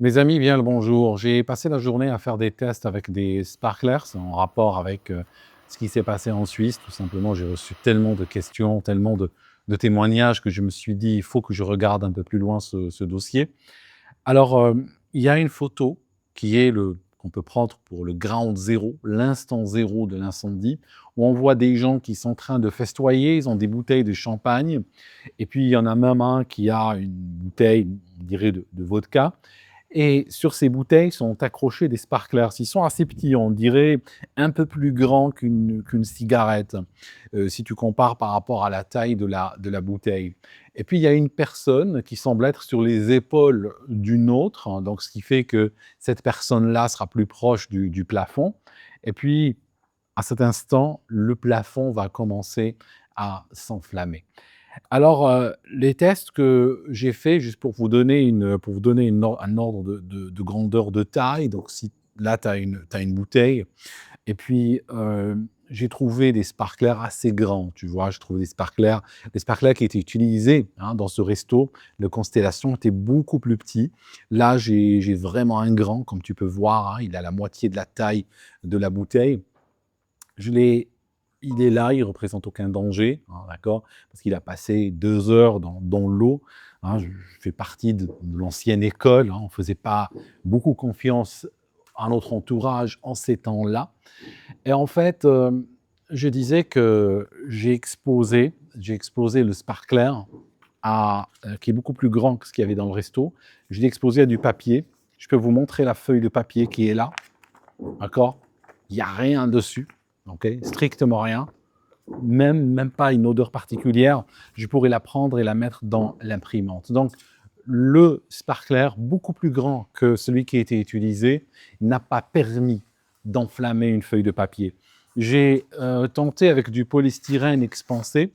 Mes amis, bien le bonjour. J'ai passé la journée à faire des tests avec des sparklers en rapport avec ce qui s'est passé en Suisse. Tout simplement, j'ai reçu tellement de questions, tellement de témoignages que je me suis dit, il faut que je regarde un peu plus loin ce dossier. Alors, il y a une photo qui est qu'on peut prendre pour le ground zéro, l'instant zéro de l'incendie, où on voit des gens qui sont en train de festoyer, ils ont des bouteilles de champagne, et puis il y en a même un qui a une bouteille, on dirait, de vodka. Et sur ces bouteilles sont accrochés des sparklers. Ils sont assez petits, on dirait un peu plus grands qu'une cigarette, si tu compares par rapport à la taille de la bouteille. Et puis il y a une personne qui semble être sur les épaules d'une autre, hein, donc ce qui fait que cette personne-là sera plus proche du plafond. Et puis, à cet instant, le plafond va commencer à s'enflammer. Alors, les tests que j'ai faits, juste pour vous donner un ordre de grandeur de taille, donc si là, tu as une bouteille et puis, j'ai trouvé des sparklers assez grands, tu vois? Je trouve des sparklers qui étaient utilisés, hein, dans ce resto. Le Constellation était beaucoup plus petit. Là, j'ai vraiment un grand, comme tu peux voir, hein, il a la moitié de la taille de la bouteille. Je l'ai Il est là, il représente aucun danger, hein, d'accord? Parce qu'il a passé 2 heures dans l'eau, hein. Je fais partie de l'ancienne école, hein, on ne faisait pas beaucoup confiance à notre entourage en ces temps-là. Et en fait, je disais que j'ai exposé le sparkler qui est beaucoup plus grand que ce qu'il y avait dans le resto. Je l'ai exposé à du papier. Je peux vous montrer la feuille de papier qui est là, d'accord? Il y a rien dessus, OK? Strictement rien, même pas une odeur particulière. Je pourrais la prendre et la mettre dans l'imprimante. Donc le sparkler, beaucoup plus grand que celui qui a été utilisé, n'a pas permis d'enflammer une feuille de papier. J'ai tenté avec du polystyrène expansé.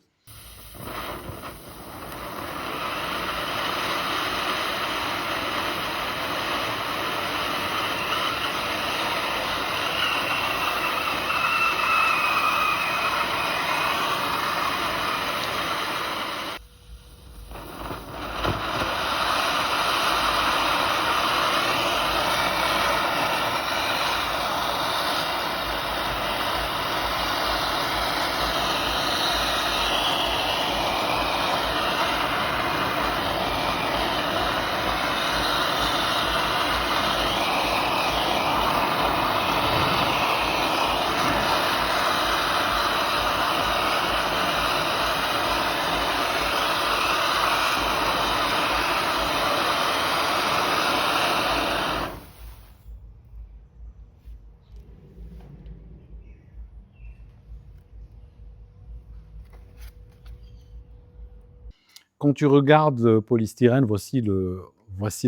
Quand tu regardes le polystyrène, voici le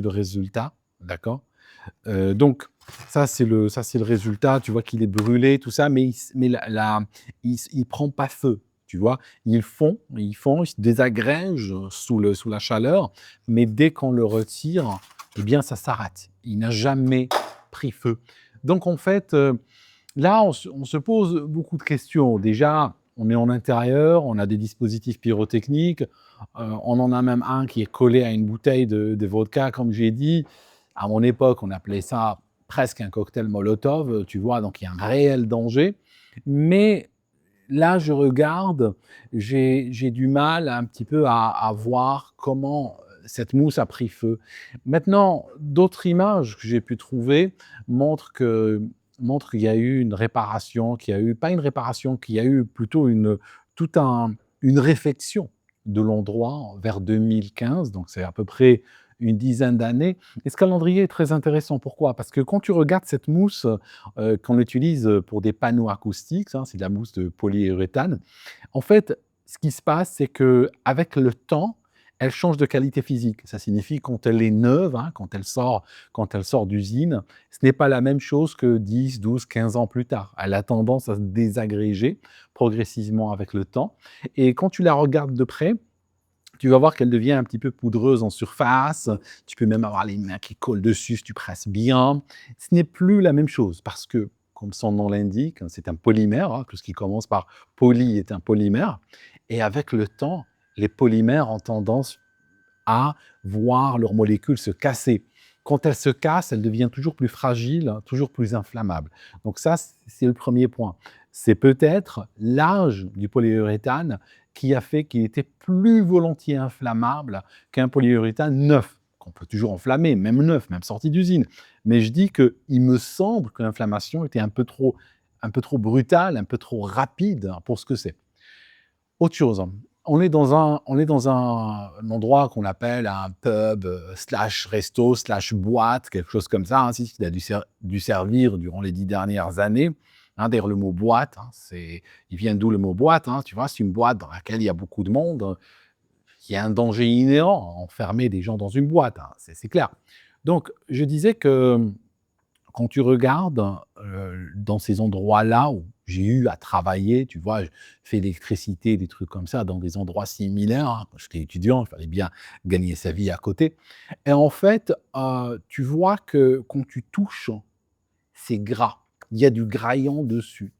résultat, d'accord? Donc ça c'est le résultat, tu vois qu'il est brûlé, tout ça, mais il prend pas feu, tu vois? Il se désagrège sous la chaleur, mais dès qu'on le retire, eh bien ça s'arrête. Il n'a jamais pris feu. Donc en fait, là on se pose beaucoup de questions. Déjà, on est en intérieur, on a des dispositifs pyrotechniques, on en a même un qui est collé à une bouteille de vodka, comme j'ai dit. À mon époque, on appelait ça presque un cocktail Molotov, tu vois? Donc il y a un réel danger. Mais là, je regarde, j'ai du mal un petit peu à voir comment, cette mousse a pris feu. Maintenant, d'autres images que j'ai pu trouver montrent que montrent qu'il y a eu une réparation, qu'il y a eu pas une réparation, qu'il y a eu plutôt tout un une réfection de l'endroit vers 2015, donc c'est à peu près une dizaine d'années. Et ce calendrier est très intéressant. Pourquoi? Parce que quand tu regardes cette mousse, qu'on utilise pour des panneaux acoustiques, hein, c'est de la mousse de polyuréthane. En fait, ce qui se passe, c'est qu'avec le temps, elle change de qualité physique. Ça signifie quand elle est neuve, hein, quand elle sort d'usine, ce n'est pas la même chose que 10, 12, 15 ans plus tard. Elle a tendance à se désagréger progressivement avec le temps. Et quand tu la regardes de près, tu vas voir qu'elle devient un petit peu poudreuse en surface. Tu peux même avoir les mains qui collent dessus si tu presses bien. Ce n'est plus la même chose parce que, comme son nom l'indique, c'est un polymère, hein, tout ce qui commence par poly est un polymère. Et avec le temps, les polymères ont tendance à voir leurs molécules se casser. quand elle se casse, elle devient toujours plus fragile, toujours plus inflammable. Donc ça, c'est le premier point. C'est peut-être l'âge du polyuréthane qui a fait qu'il était plus volontiers inflammable qu'un polyuréthane neuf, qu'on peut toujours enflammer, même neuf, même sorti d'usine. Mais je dis qu'il me semble que l'inflammation était un peu trop brutale, un peu trop rapide pour ce que c'est. Autre chose, on est dans un endroit qu'on appelle un pub, slash resto, slash boîte, quelque chose comme ça, hein, si, qui a dû servir durant les 10 dernières années. Hein, d'ailleurs, le mot boîte, hein, il vient d'où le mot boîte, hein, tu vois? C'est une boîte dans laquelle il y a beaucoup de monde, il y a un danger inhérent à enfermer des gens dans une boîte, hein, c'est clair. Donc je disais que quand tu regardes, dans ces endroits-là où j'ai eu à travailler, tu vois? Je fais l'électricité, des trucs comme ça, dans des endroits similaires, hein. Quand j'étais étudiant, il fallait bien gagner sa vie à côté et en fait, tu vois que quand tu touches, c'est gras. Il y a du graillant dessus.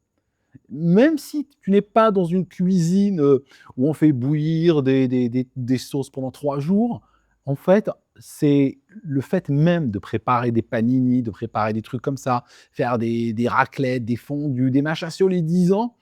Même si tu n'es pas dans une cuisine, où on fait bouillir des sauces pendant 3 jours, en fait, c'est le fait même de préparer des paninis, de préparer des trucs comme ça, faire des raclettes, des fondus, des machins sur les 10 ans,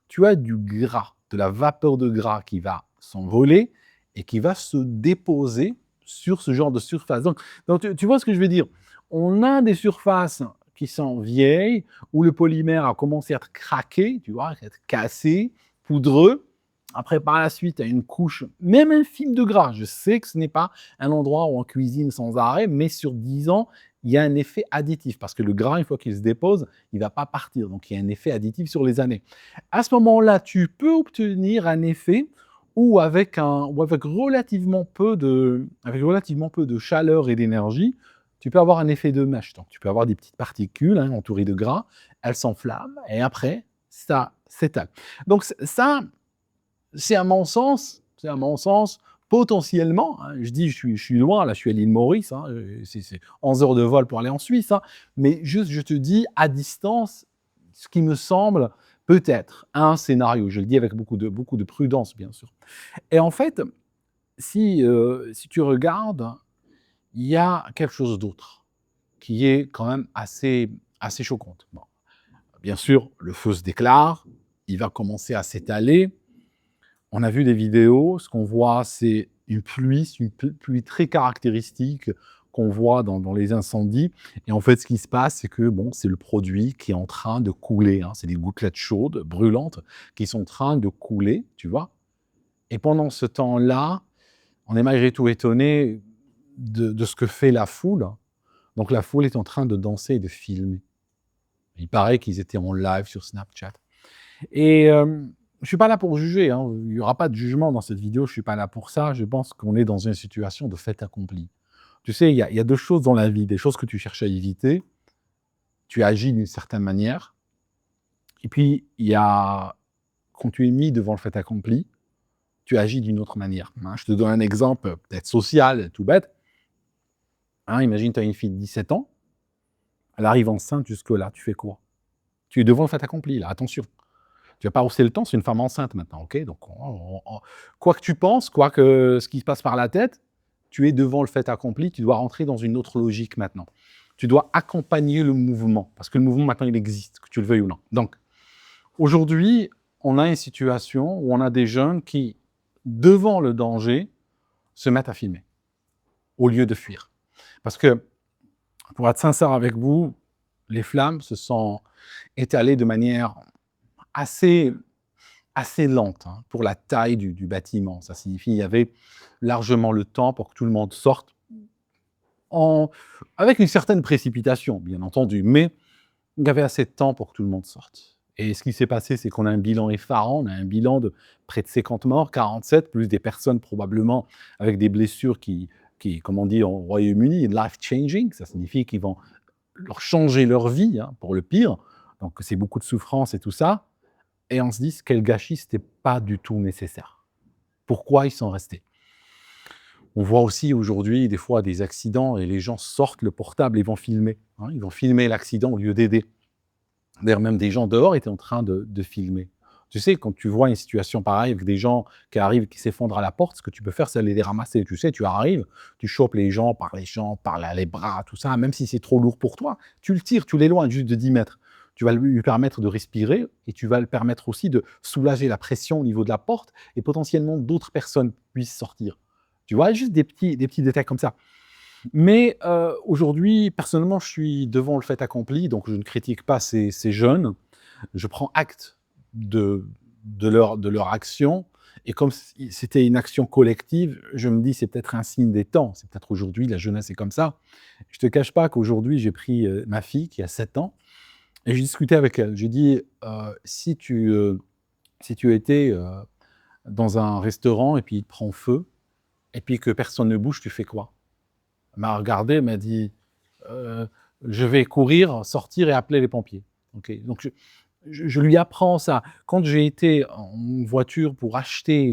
tu as du gras, de la vapeur de gras qui va s'envoler et qui va se déposer sur ce genre de surface. Donc tu vois ce que je veux dire? On a des surfaces qui sont vieilles, où le polymère a commencé à être craqué, tu vois, à être cassé, poudreux. Après, par la suite, tu as une couche, même infime de gras. Je sais que ce n'est pas un endroit où on cuisine sans arrêt, mais sur 10 ans, il y a un effet additif, parce que le gras, une fois qu'il se dépose, il ne va pas partir. Donc, il y a un effet additif sur les années. À ce moment-là, tu peux obtenir un effet où avec relativement peu de chaleur et d'énergie, tu peux avoir un effet de mèche. Donc, tu peux avoir des petites particules, hein, entourées de gras, elles s'enflamment et après, ça s'étale. Donc ça, c'est à mon sens, potentiellement, hein, je dis, je suis loin, là, je suis à l'île Maurice, hein, c'est 11 heures de vol pour aller en Suisse, hein, mais juste, je te dis, à distance, ce qui me semble peut-être un scénario. Je le dis avec beaucoup de prudence, bien sûr. Et en fait, si tu regardes, il y a quelque chose d'autre qui est quand même assez choquante. Bon, bien sûr, le feu se déclare, il va commencer à s'étaler. On a vu des vidéos, ce qu'on voit, c'est une pluie très caractéristique qu'on voit dans les incendies. Et en fait, ce qui se passe, c'est que bon, c'est le produit qui est en train de couler, hein. C'est des gouttelettes chaudes, brûlantes, qui sont en train de couler, tu vois. Et pendant ce temps-là, on est malgré tout étonné de ce que fait la foule. Donc la foule est en train de danser et de filmer. Il paraît qu'ils étaient en live sur Snapchat. Et je suis pas là pour juger, hein. Il n'y aura pas de jugement dans cette vidéo, je suis pas là pour ça. Je pense qu'on est dans une situation de fait accompli. Tu sais, il y a 2 choses dans la vie, des choses que tu cherches à éviter, tu agis d'une certaine manière et puis il y a quand tu es mis devant le fait accompli, tu agis d'une autre manière, hein. Je te donne un exemple, peut-être social, tout bête. Hein, imagine, tu as une fille de 17 ans, elle arrive enceinte jusque-là, tu fais quoi? Tu es devant le fait accompli, là, attention. Tu vas pas hausser le temps, c'est une femme enceinte maintenant, OK? Donc quoi que tu penses, quoi que ce qui se passe par la tête, tu es devant le fait accompli, tu dois rentrer dans une autre logique maintenant. Tu dois accompagner le mouvement, parce que le mouvement maintenant il existe, que tu le veuilles ou non. Donc, aujourd'hui, on a une situation où on a des jeunes qui, devant le danger, se mettent à filmer, au lieu de fuir. Parce que, pour être sincère avec vous, les flammes se sont étalées de manière assez lente, hein, pour la taille du bâtiment. Ça signifie qu'il y avait largement le temps pour que tout le monde sorte avec une certaine précipitation, bien entendu, mais il y avait assez de temps pour que tout le monde sorte. Et ce qui s'est passé, c'est qu'on a un bilan effarant, on a un bilan de près de 50 morts, 47, plus des personnes probablement avec des blessures comme on dit au Royaume-Uni, life changing, ça signifie qu'ils vont leur changer leur vie, hein, pour le pire. Donc c'est beaucoup de souffrance et tout ça. Et on se dit: «Quel gâchis, c'était pas du tout nécessaire». Pourquoi ils sont restés? On voit aussi aujourd'hui des fois des accidents et les gens sortent le portable et vont filmer, hein. Ils vont filmer l'accident au lieu d'aider. D'ailleurs même des gens dehors étaient en train de filmer. Tu sais, quand tu vois une situation pareille avec des gens qui arrivent, qui s'effondrent à la porte, ce que tu peux faire, c'est aller les ramasser. Tu sais, tu arrives, tu chopes les gens par les bras, tout ça, même si c'est trop lourd pour toi, tu le tires, tu l'éloignes juste de 10 mètres. Tu vas lui permettre de respirer et tu vas le permettre aussi de soulager la pression au niveau de la porte et potentiellement d'autres personnes puissent sortir. Tu vois, juste des petits détails comme ça. Mais aujourd'hui, personnellement, je suis devant le fait accompli, donc je ne critique pas ces jeunes. Je prends acte de de leur action et comme c'était une action collective, je me dis: «C'est peut-être un signe des temps». C'est peut-être aujourd'hui, la jeunesse est comme ça. Je te cache pas qu'aujourd'hui, j'ai pris, ma fille qui a 7 ans et j'ai discuté avec elle. J'ai dit: si tu étais, dans un restaurant et puis il prend feu et puis que personne ne bouge, tu fais quoi?» Elle m'a regardé, elle m'a dit: «Heu, je vais courir, sortir et appeler les pompiers». OK, donc je lui apprends ça. Quand j'ai été en voiture pour acheter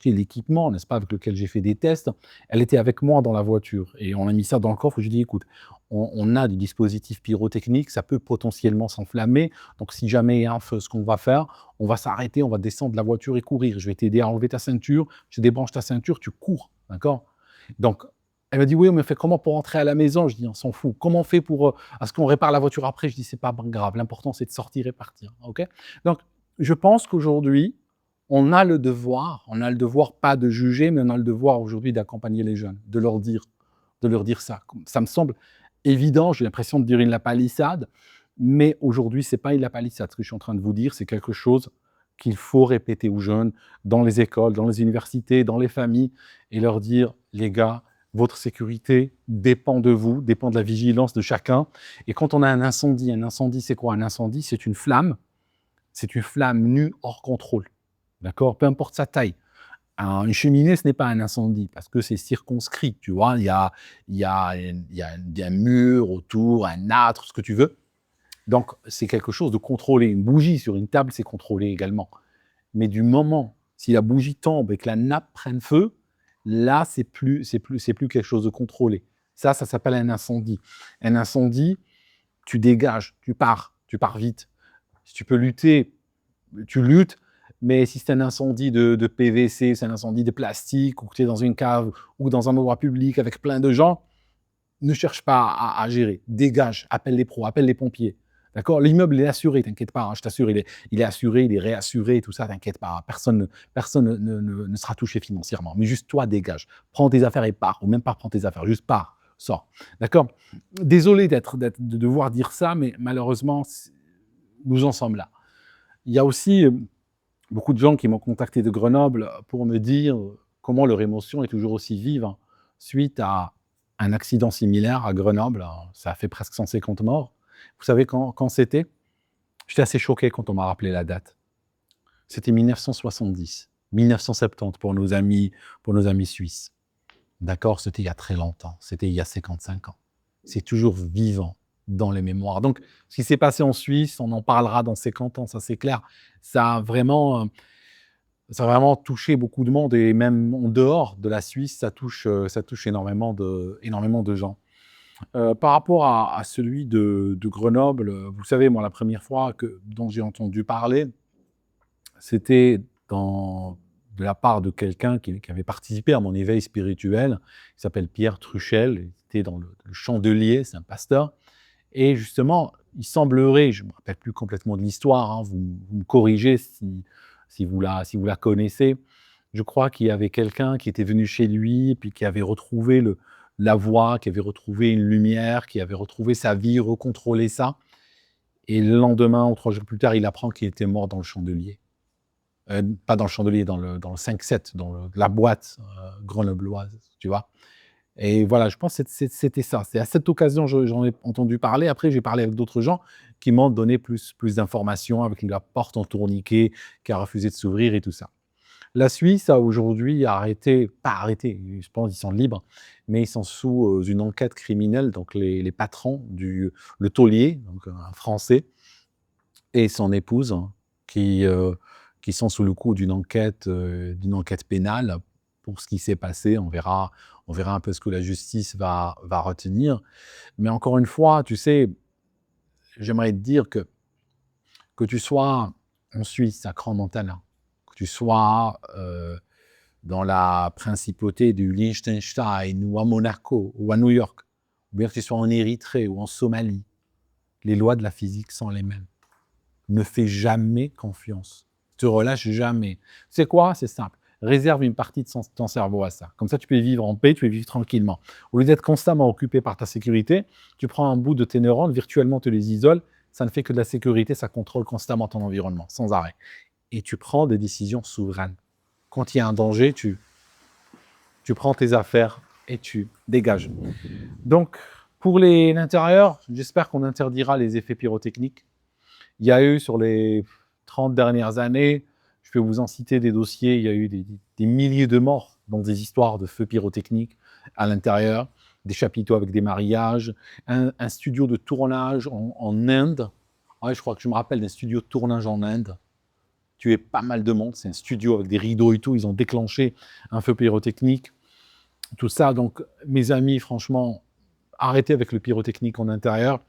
l'équipement, n'est-ce pas, avec lequel j'ai fait des tests, elle était avec moi dans la voiture et on a mis ça dans le coffre. Je lui ai dit: «Écoute, on a des dispositifs pyrotechniques, ça peut potentiellement s'enflammer, donc si jamais il y a un feu, ce qu'on va faire, on va s'arrêter, on va descendre de la voiture et courir. Je vais t'aider à enlever ta ceinture, je débranche ta ceinture, tu cours, d'accord?» Donc elle m'a dit: «Oui, mais on fait comment pour rentrer à la maison?» Je dis: «On s'en fout. Comment on fait pour, à ce qu'on répare la voiture après?» Je dis: «C'est pas grave, l'important c'est de sortir et partir». OK? Donc je pense qu'aujourd'hui, on a le devoir pas de juger, mais on a le devoir aujourd'hui d'accompagner les jeunes, de leur dire ça. Ça me semble évident, j'ai l'impression de dire une lapalissade, mais aujourd'hui, c'est pas une lapalissade. Ce que je suis en train de vous dire, c'est quelque chose qu'il faut répéter aux jeunes dans les écoles, dans les universités, dans les familles et leur dire: «Les gars, votre sécurité dépend de vous, dépend de la vigilance de chacun. Et quand on a un incendie, c'est quoi? Un incendie, c'est une flamme nue hors contrôle. D'accord? Peu importe sa taille. Une cheminée, ce n'est pas un incendie parce que c'est circonscrit, tu vois? Il y a un mur autour, un âtre, ce que tu veux. Donc, c'est quelque chose de contrôlé. Une bougie sur une table, c'est contrôlé également. Mais du moment, si la bougie tombe et que la nappe prenne feu, là, c'est plus quelque chose de contrôlé. Ça s'appelle un incendie. Un incendie, tu dégages, tu pars vite. Si tu peux lutter, tu luttes, mais si c'est un incendie de PVC, c'est un incendie de plastique, ou que tu es dans une cave ou dans un endroit public avec plein de gens, ne cherche pas à gérer. Dégage, appelle les pros, appelle les pompiers. D'accord? L'immeuble il est assuré, t'inquiète pas, hein, je t'assure, il est assuré, il est réassuré, tout ça, t'inquiète pas. Personne ne sera touché financièrement. Mais juste toi, dégage. Prends tes affaires et pars. Ou même pas prends tes affaires, juste pars, sors. D'accord? Désolé de devoir dire ça, mais malheureusement, nous en sommes là. Il y a aussi beaucoup de gens qui m'ont contacté de Grenoble pour me dire comment leur émotion est toujours aussi vive hein, suite à un accident similaire à Grenoble. Ça a fait presque 150 morts. Vous savez quand c'était? J'étais assez choqué quand on m'a rappelé la date. C'était 1970, 1970 pour nos amis suisses. D'accord? C'était il y a très longtemps, c'était il y a 55 ans. C'est toujours vivant dans les mémoires. Donc, ce qui s'est passé en Suisse, on en parlera dans 50 ans, ça c'est clair. Ça a vraiment, ça a vraiment touché beaucoup de monde et même en dehors de la Suisse, ça touche énormément de gens. Par rapport à celui de Grenoble, vous savez, moi, la première fois dont j'ai entendu parler, c'était de la part de quelqu'un qui avait participé à mon éveil spirituel. Il s'appelle Pierre Truchel, il était dans le Chandelier, c'est un pasteur et justement, il semblerait, je ne me rappelle plus complètement de l'histoire, hein, vous me corrigez si vous la connaissez. Je crois qu'il y avait quelqu'un qui était venu chez lui, puis qui avait retrouvé la voix, qui avait retrouvé une lumière, qui avait retrouvé sa vie, recontrôlé ça et le lendemain ou 3 jours plus tard, il apprend qu'il était mort dans le Chandelier. Pas dans le Chandelier, dans le 5-7, la boîte, grenobloise, tu vois? Et voilà, je pense que c'était ça. C'est à cette occasion, j'en ai entendu parler. Après, j'ai parlé avec d'autres gens qui m'ont donné plus d'informations avec la porte en tourniquet qui a refusé de s'ouvrir et tout ça. La Suisse a aujourd'hui arrêté, pas arrêté, je pense qu'ils sont libres, mais ils sont sous, une enquête criminelle, donc les patrons le taulier, donc un Français et son épouse qui, heu, qui sont sous le coup d'une enquête pénale pour ce qui s'est passé. On verra un peu ce que la justice va retenir. Mais encore une fois, tu sais, j'aimerais te dire que tu sois en Suisse, à Crans-Montana, que tu sois dans la principauté du Liechtenstein ou à Monaco ou à New York, ou bien que tu sois en Érythrée ou en Somalie, les lois de la physique sont les mêmes. Ne fais jamais confiance. Ne te relâche jamais. C'est quoi? C'est simple. Réserve une partie de ton cerveau à ça. Comme ça, tu peux vivre en paix, tu peux vivre tranquillement. Au lieu d'être constamment occupé par ta sécurité, tu prends un bout de tes neurones, virtuellement tu les isoles, ça ne fait que de la sécurité, ça contrôle constamment ton environnement, sans arrêt. Et tu prends des décisions souveraines. Quand il y a un danger, tu prends tes affaires et tu dégages. Donc, pour l'intérieur, j'espère qu'on interdira les effets pyrotechniques. Il y a eu sur les 30 dernières années, je peux vous en citer des dossiers, il y a eu des milliers de morts dans des histoires de feux pyrotechniques à l'intérieur, des chapiteaux avec des mariages, un studio de tournage en Inde. Ouais, je crois que je me rappelle d'un studio de tournage en Inde. Tué pas mal de monde, c'est un studio avec des rideaux et tout, ils ont déclenché un feu pyrotechnique. Tout ça, donc mes amis, franchement, arrêtez avec le pyrotechnique en intérieur.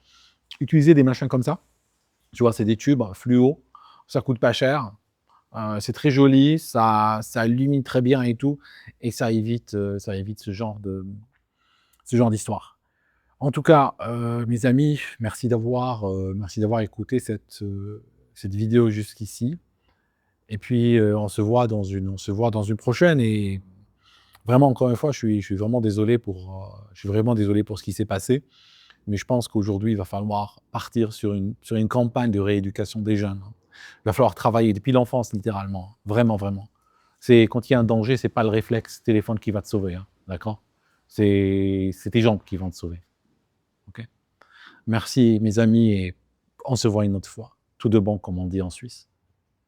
Utilisez des machins comme ça. Tu vois, c'est des tubes fluo, ça coûte pas cher, c'est très joli, ça illumine très bien et tout, et ça évite ce genre d'histoire. En tout cas, mes amis, merci d'avoir écouté cette vidéo jusqu'ici. Et puis, on se voit dans une prochaine. Et vraiment, encore une fois, je suis vraiment désolé je suis vraiment désolé pour ce qui s'est passé. Mais je pense qu'aujourd'hui, il va falloir partir sur une campagne de rééducation des jeunes. Il va falloir travailler depuis l'enfance, littéralement. Vraiment, vraiment. C'est quand il y a un danger, c'est pas le réflexe téléphone qui va te sauver, hein, d'accord? C'est tes jambes qui vont te sauver. OK? Merci, mes amis, et on se voit une autre fois. Tout de bon, comme on dit en Suisse.